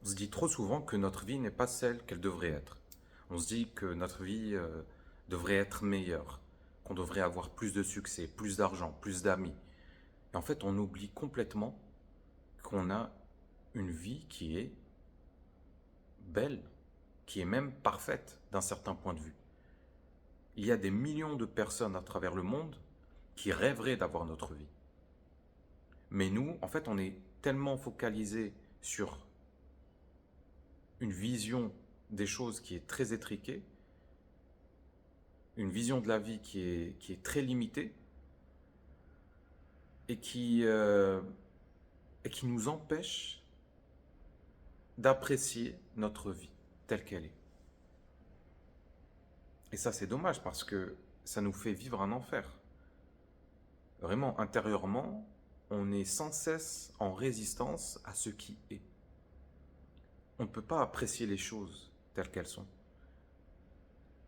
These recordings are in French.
On se dit trop souvent que notre vie n'est pas celle qu'elle devrait être. On se dit que notre vie devrait être meilleure, qu'on devrait avoir plus de succès, plus d'argent, plus d'amis. Et en fait, on oublie complètement qu'on a une vie qui est belle, qui est même parfaite d'un certain point de vue. Il y a des millions de personnes à travers le monde qui rêveraient d'avoir notre vie. Mais nous, en fait, on est tellement focalisé sur une vision des choses qui est très étriquée, une vision de la vie qui est très limitée et qui nous empêche d'apprécier notre vie telle qu'elle est. Et ça, c'est dommage parce que ça nous fait vivre un enfer. Vraiment, intérieurement, on est sans cesse en résistance à ce qui est. On ne peut pas apprécier les choses telles qu'elles sont.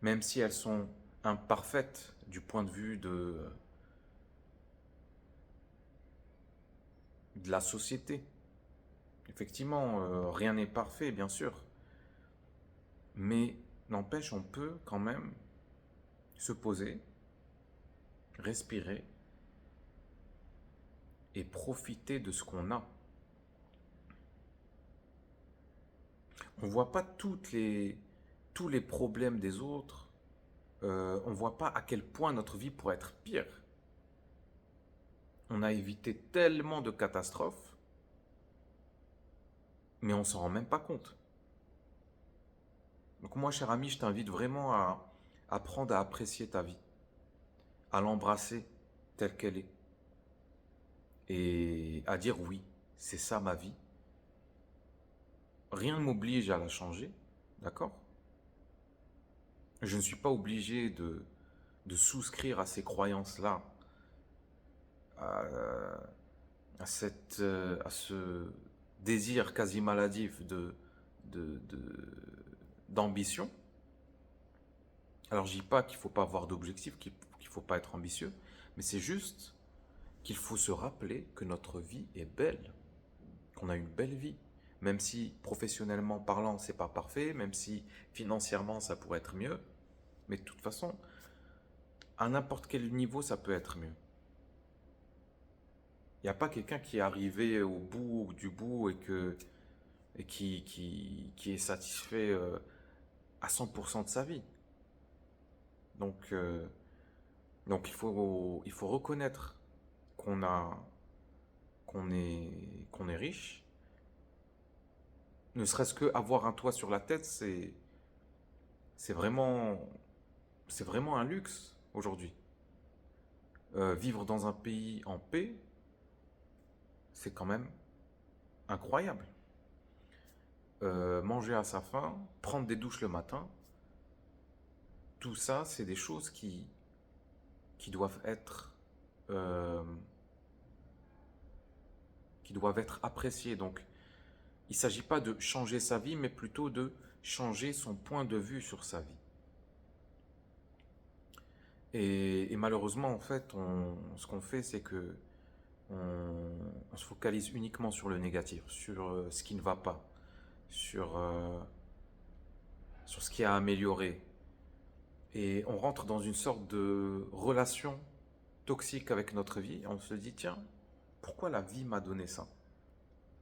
Même si elles sont imparfaites du point de vue de la société. Effectivement, rien n'est parfait, bien sûr. Mais n'empêche, on peut quand même se poser, respirer et profiter de ce qu'on a. On ne voit pas tous les problèmes des autres. On ne voit pas à quel point notre vie pourrait être pire. On a évité tellement de catastrophes, mais on ne s'en rend même pas compte. Donc moi, cher ami, je t'invite vraiment à apprendre à apprécier ta vie, à l'embrasser telle qu'elle est, et à dire oui, c'est ça ma vie. Rien ne m'oblige à la changer, d'accord? Je ne suis pas obligé de souscrire à ces croyances-là, à, à ce désir quasi maladif de, de- d'ambition. Alors je dis pas qu'il ne faut pas avoir d'objectif, qu'il ne faut pas être ambitieux, mais c'est juste qu'il faut se rappeler que notre vie est belle, qu'on a une belle vie. Même si professionnellement parlant, c'est pas parfait, même si financièrement ça pourrait être mieux, mais de toute façon, à n'importe quel niveau, ça peut être mieux. Il n'y a pas quelqu'un qui est arrivé au bout du bout et qui est satisfait à 100% de sa vie. Donc, euh, donc il faut reconnaître qu'on a, qu'on est riche. Ne serait-ce que avoir un toit sur la tête, c'est vraiment, c'est vraiment un luxe aujourd'hui. Vivre dans un pays en paix, c'est quand même incroyable. Manger à sa faim, prendre des douches le matin, tout ça, c'est des choses qui euh, qui doivent être appréciées. Donc, il ne s'agit pas de changer sa vie, mais plutôt de changer son point de vue sur sa vie. Et malheureusement, en fait, ce qu'on fait, c'est que on se focalise uniquement sur le négatif, sur ce qui ne va pas, sur, sur ce qui a amélioré. Et on rentre dans une sorte de relation toxique avec notre vie. Et on se dit, tiens, pourquoi la vie m'a donné ça?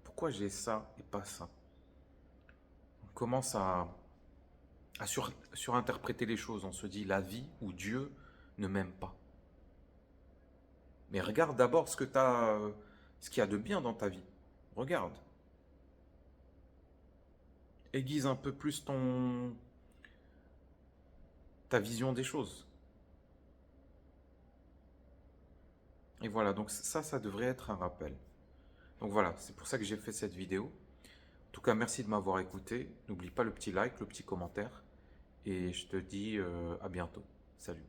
Pourquoi j'ai ça et pas ça? On commence à surinterpréter les choses. On se dit, la vie ou Dieu ne m'aime pas. Mais regarde d'abord ce qu'il y a de bien dans ta vie. Regarde. Aiguise un peu plus ta vision des choses. Et voilà, donc ça devrait être un rappel. Donc voilà, c'est pour ça que j'ai fait cette vidéo. En tout cas, merci de m'avoir écouté. N'oublie pas le petit like, le petit commentaire. Et je te dis à bientôt. Salut.